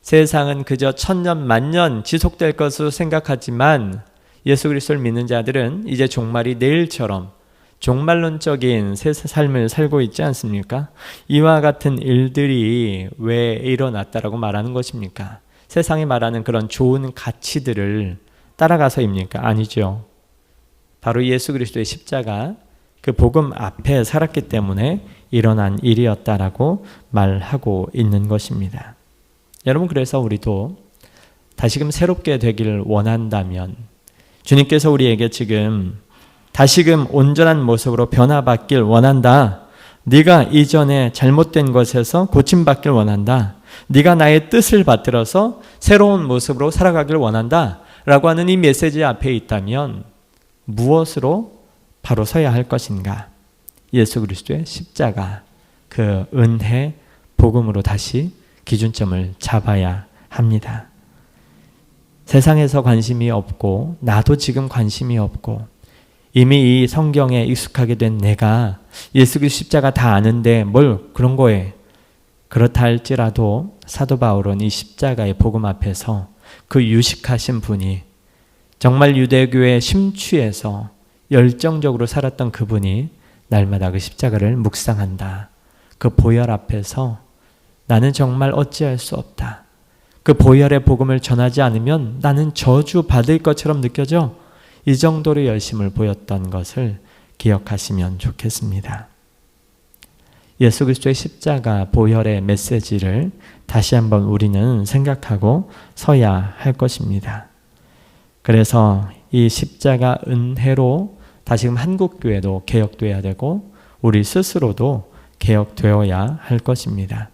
세상은 그저 천년 만년 지속될 것으로 생각하지만 예수 그리스도를 믿는 자들은 이제 종말이 내일처럼 종말론적인 삶을 살고 있지 않습니까? 이와 같은 일들이 왜 일어났다라고 말하는 것입니까? 세상이 말하는 그런 좋은 가치들을 따라가서입니까? 아니죠. 바로 예수 그리스도의 십자가, 그 복음 앞에 살았기 때문에 일어난 일이었다라고 말하고 있는 것입니다. 여러분, 그래서 우리도 다시금 새롭게 되기를 원한다면 주님께서 우리에게 지금 다시금 온전한 모습으로 변화받길 원한다. 네가 이전에 잘못된 것에서 고침받길 원한다. 네가 나의 뜻을 받들어서 새로운 모습으로 살아가길 원한다 라고 하는 이 메시지 앞에 있다면 무엇으로 바로 서야 할 것인가? 예수 그리스도의 십자가, 그 은혜, 복음으로 다시 기준점을 잡아야 합니다. 세상에서 관심이 없고 나도 지금 관심이 없고 이미 이 성경에 익숙하게 된 내가 예수 그리스도 십자가 다 아는데 뭘 그런 거에, 그렇다 할지라도 사도 바울은 이 십자가의 복음 앞에서 그 유식하신 분이, 정말 유대교에 심취해서 열정적으로 살았던 그분이 날마다 그 십자가를 묵상한다. 그 보혈 앞에서 나는 정말 어찌할 수 없다. 그 보혈의 복음을 전하지 않으면 나는 저주받을 것처럼 느껴져. 이 정도로 열심을 보였던 것을 기억하시면 좋겠습니다. 예수 그리스도의 십자가 보혈의 메시지를 다시 한번 우리는 생각하고 서야 할 것입니다. 그래서 이 십자가 은혜로 다시금 한국교회도 개혁되어야 되고 우리 스스로도 개혁되어야 할 것입니다.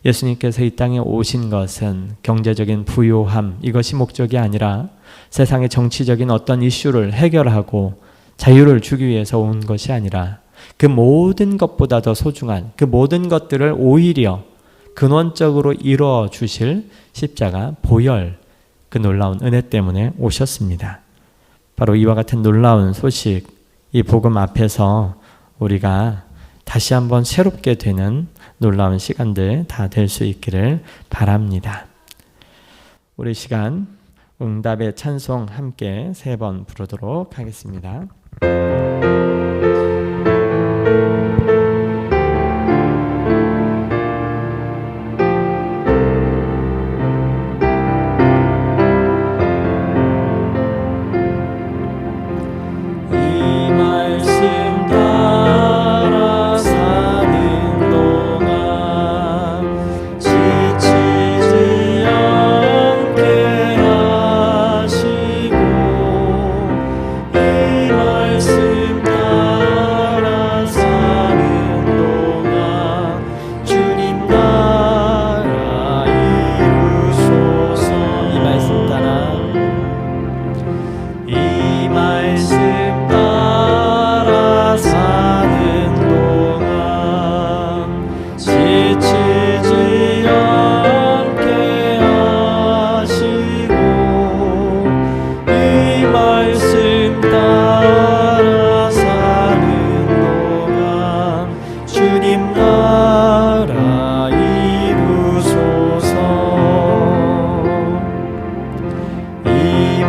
예수님께서 이 땅에 오신 것은 경제적인 부요함, 이것이 목적이 아니라 세상의 정치적인 어떤 이슈를 해결하고 자유를 주기 위해서 온 것이 아니라 그 모든 것보다 더 소중한 그 모든 것들을 오히려 근원적으로 이루어 주실 십자가 보혈, 그 놀라운 은혜 때문에 오셨습니다. 바로 이와 같은 놀라운 소식, 이 복음 앞에서 우리가 다시 한번 새롭게 되는 놀라운 시간들 다 될 수 있기를 바랍니다. 우리 시간 응답의 찬송 함께 3번 부르도록 하겠습니다. 지치지 않게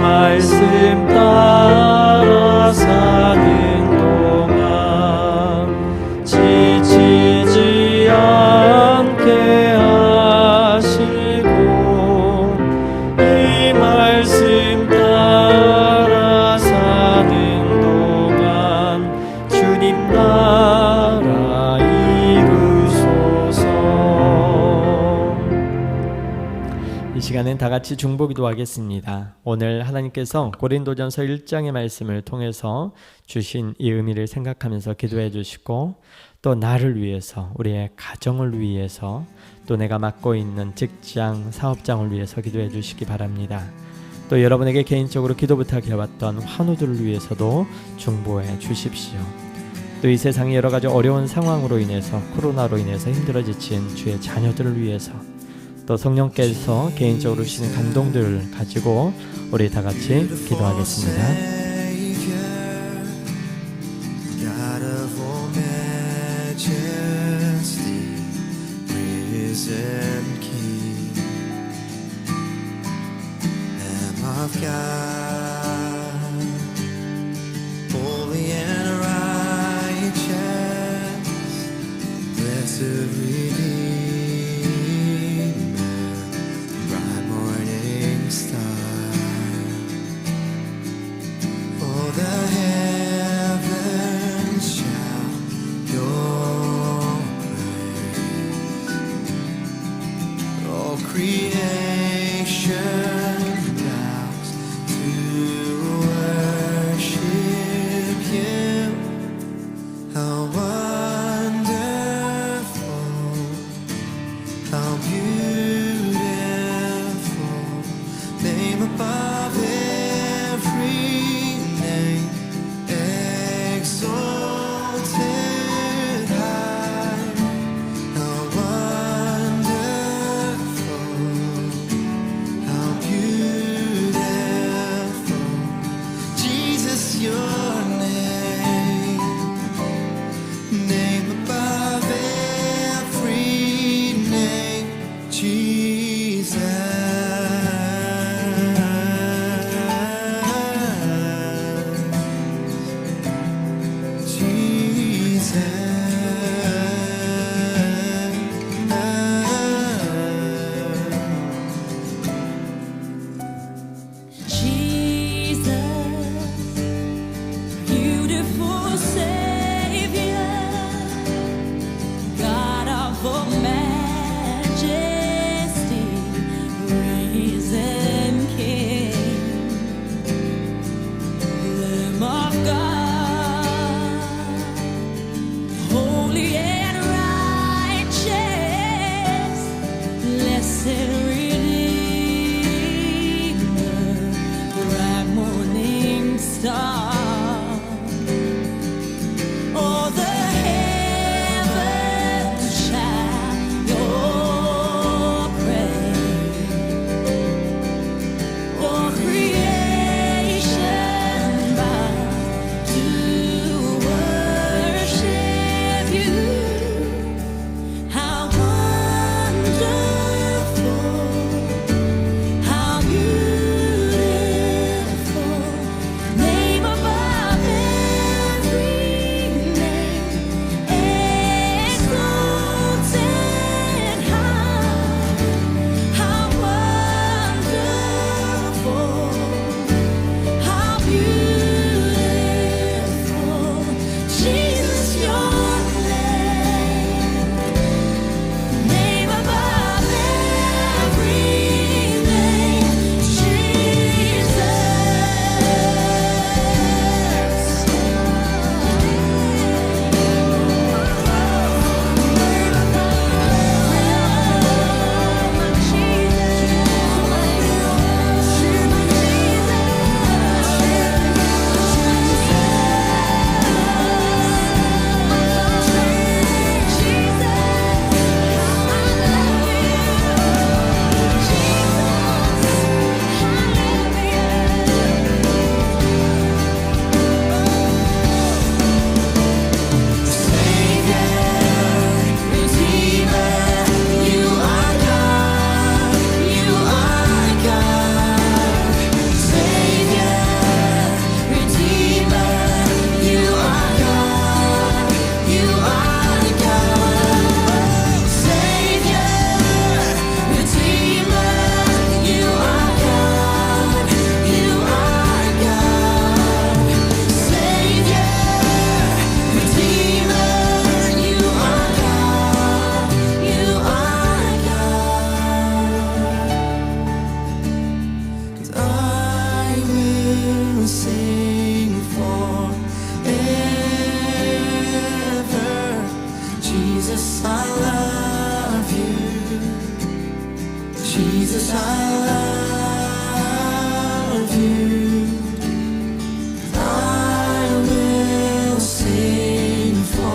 말씀 따라 사는 동안 지치지 않게 하시고 이 말씀 따라 사는 동안 주님 나라 이루소서. 이 시간엔 다 같이 중보기도 하겠습니다. 오늘 하나님께서 고린도전서 1장의 말씀을 통해서 주신 이 의미를 생각하면서 기도해 주시고 또 나를 위해서, 우리의 가정을 위해서, 또 내가 맡고 있는 직장, 사업장을 위해서 기도해 주시기 바랍니다. 또 여러분에게 개인적으로 기도 부탁해왔던 환우들을 위해서도 중보해 주십시오. 또 이 세상의 여러 가지 어려운 상황으로 인해서, 코로나로 인해서 힘들어 지친 주의 자녀들을 위해서, 또 성령께서 개인적으로 주시는 감동들을 가지고 우리 다 같이 기도하겠습니다. God of all majesty, risen King, Lamb of God, holy and righteous, blessed Redeemer, bright morning star. For the heavens shout your praise, all creation bows to Jesus, I love you. I will sing forever.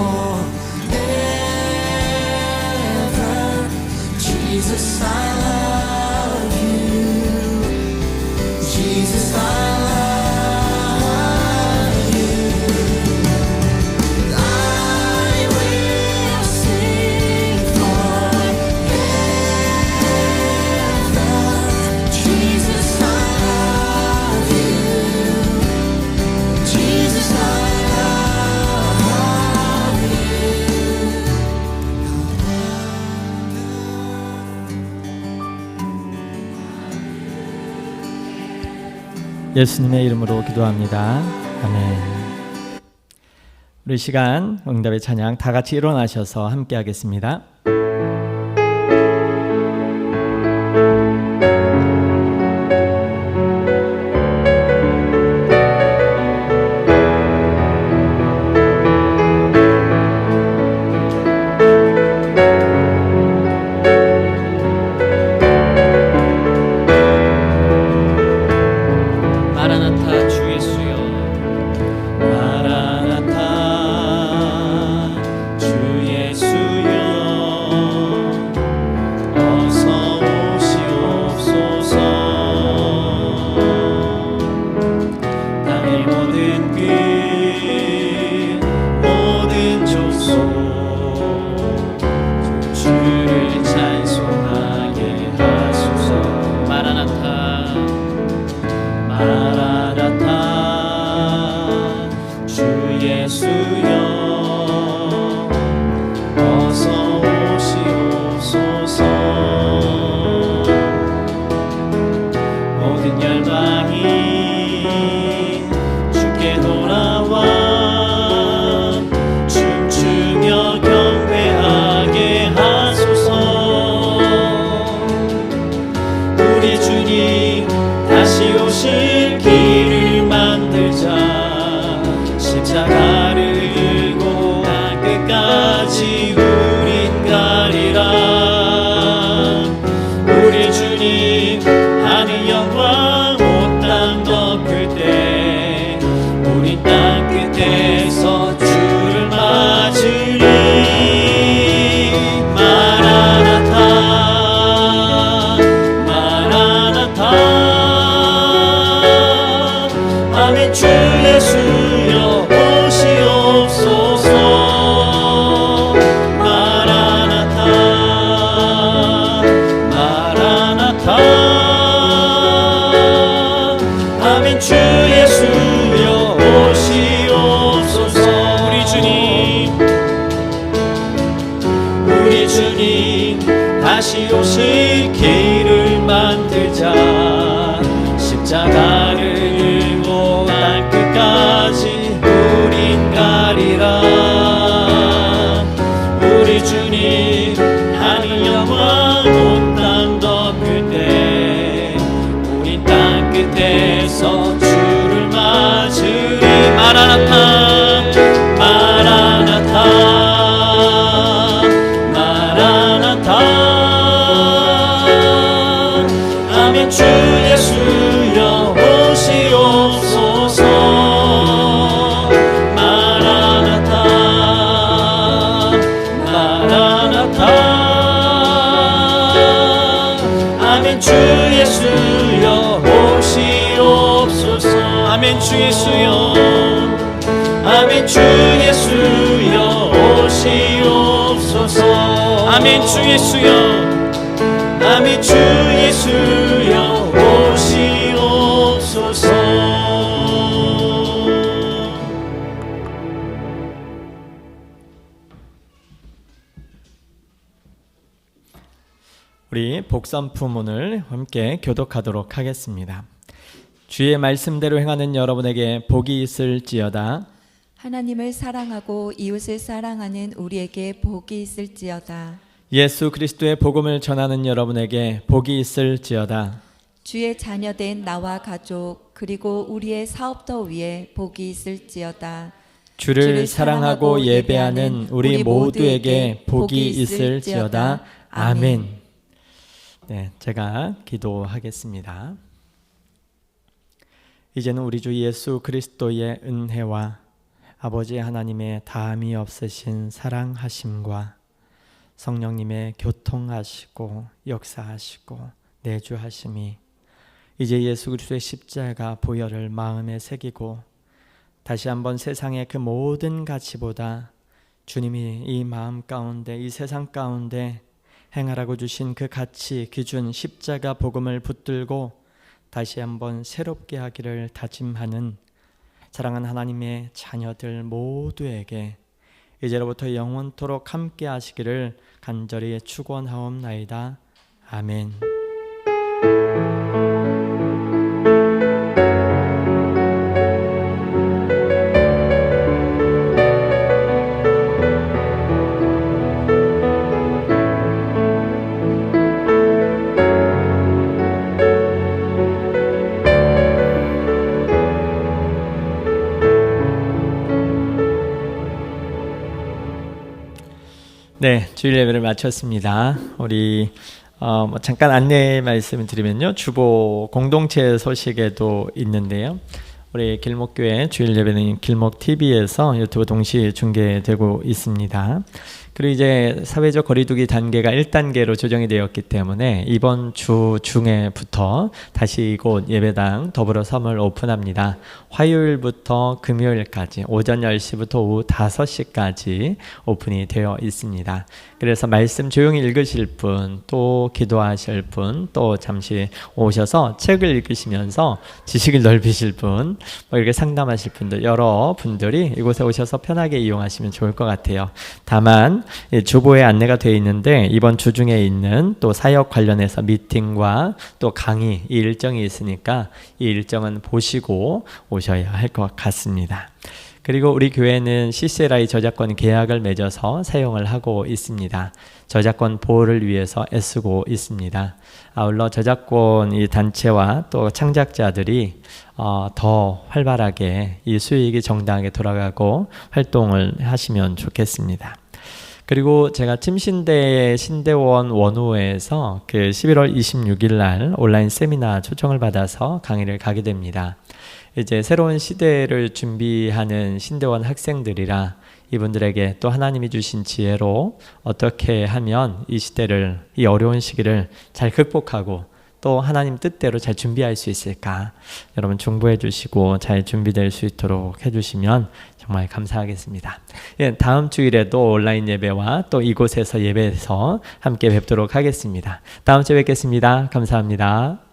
Jesus, I love you. Jesus, I love you. I will sing forever. Jesus, I love you. Jesus, I love 예수님의 이름으로 기도합니다. 아멘. 우리 시간 응답의 찬양 다 같이 일어나셔서 함께 하겠습니다. 마라나타 주 예수여 마라나타 주 예수여 어서 오시옵소서. 땅의 모든 끝 모든 족속 주를 찬송하게 하소서. 마라나타 마라나타 주 예수여 어서 오시옵소서. 모든 열방이 주께 돌아와 춤추며 경배하게 하소서. 우리 주님 다시 오실 길을 만들자. 십자가를 들고 땅 끝까지 우린 가리라. 우리 주님 하늘 영광 온 땅 덮을 때 우리 땅 끝에서 주를 맞으리. 마라나타 마라나타 아멘. 주 예수여 오시옵소서. 마라나타 마라나타 아멘. 주 예수여 오시옵소서. 우리 주님 다시 오실 길을 만들자. 십자가를 들고 땅 끝까지 우린 가리라. 우리 주님 하늘 영광 온 땅 덮을 때 우린 땅 끝에서 주를 맞으리. 마라나타 마라나타 마라나타 아멘. 주 예수여 오시옵소서. 마라나타 마라나타 아멘. 주 예수여 오시옵소서. 아멘. 주 예수여 아멘. 주 예수여 오시옵소서. 아멘. 주 예수여 아멘. 주 예수여 오시옵소서. 우리 복선포문을 함께 교독하도록 하겠습니다. 주의 말씀대로 행하는 여러분에게 복이 있을지어다. 하나님을 사랑하고 이웃을 사랑하는 우리에게 복이 있을지어다. 예수 그리스도의 복음을 전하는 여러분에게 복이 있을지어다. 주의 자녀된 나와 가족 그리고 우리의 사업터 위에 복이 있을지어다. 주를 사랑하고 예배하는 우리 모두에게 복이 있을지어다. 아멘. 네, 제가 기도하겠습니다. 이제는 우리 주 예수 그리스도의 은혜와 아버지 하나님의 다함이 없으신 사랑하심과 성령님의 교통하시고 역사하시고 내주하심이 이제 예수 그리스도의 십자가 보혈을 마음에 새기고 다시 한번 세상의 그 모든 가치보다 주님이 이 마음 가운데 이 세상 가운데 행하라고 주신 그 가치 기준 십자가 복음을 붙들고 다시 한번 새롭게 하기를 다짐하는 사랑하는 하나님의 자녀들 모두에게 이제로부터 영원토록 함께 하시기를 간절히 축원하옵나이다. 아멘. 네, 주일 예배를 마쳤습니다. 우리 잠깐 안내 말씀을 드리면요, 주보 공동체 소식에도 있는데요. 우리 길목교회 주일 예배는 길목TV에서 유튜브 동시 중계되고 있습니다. 그리고 이제 사회적 거리두기 단계가 1단계로 조정이 되었기 때문에 이번 주 중에부터 다시 이곳 예배당 더불어섬을 오픈합니다. 화요일부터 금요일까지 오전 10시부터 오후 5시까지 오픈이 되어 있습니다. 그래서 말씀 조용히 읽으실 분, 또 기도하실 분, 또 잠시 오셔서 책을 읽으시면서 지식을 넓히실 분, 이렇게 상담하실 분들, 여러 분들이 이곳에 오셔서 편하게 이용하시면 좋을 것 같아요. 다만 주보에 안내가 되어 있는데 이번 주 중에 있는 또 사역 관련해서 미팅과 또 강의 이 일정이 있으니까 이 일정은 보시고 오셔야 할 것 같습니다. 그리고 우리 교회는 CCLI 저작권 계약을 맺어서 사용을 하고 있습니다. 저작권 보호를 위해서 애쓰고 있습니다. 아울러 저작권 이 단체와 또 창작자들이 더 활발하게 이 수익이 정당하게 돌아가고 활동을 하시면 좋겠습니다. 그리고 제가 침신대 신대원 원우회에서 그 11월 26일 날 온라인 세미나 초청을 받아서 강의를 가게 됩니다. 이제 새로운 시대를 준비하는 신대원 학생들이라 이분들에게 또 하나님이 주신 지혜로 어떻게 하면 이 시대를, 이 어려운 시기를 잘 극복하고 또 하나님 뜻대로 잘 준비할 수 있을까? 여러분 중보해 주시고 잘 준비될 수 있도록 해주시면 정말 감사하겠습니다. 예, 다음 주일에도 온라인 예배와 또 이곳에서 예배에서 함께 뵙도록 하겠습니다. 다음 주에 뵙겠습니다. 감사합니다.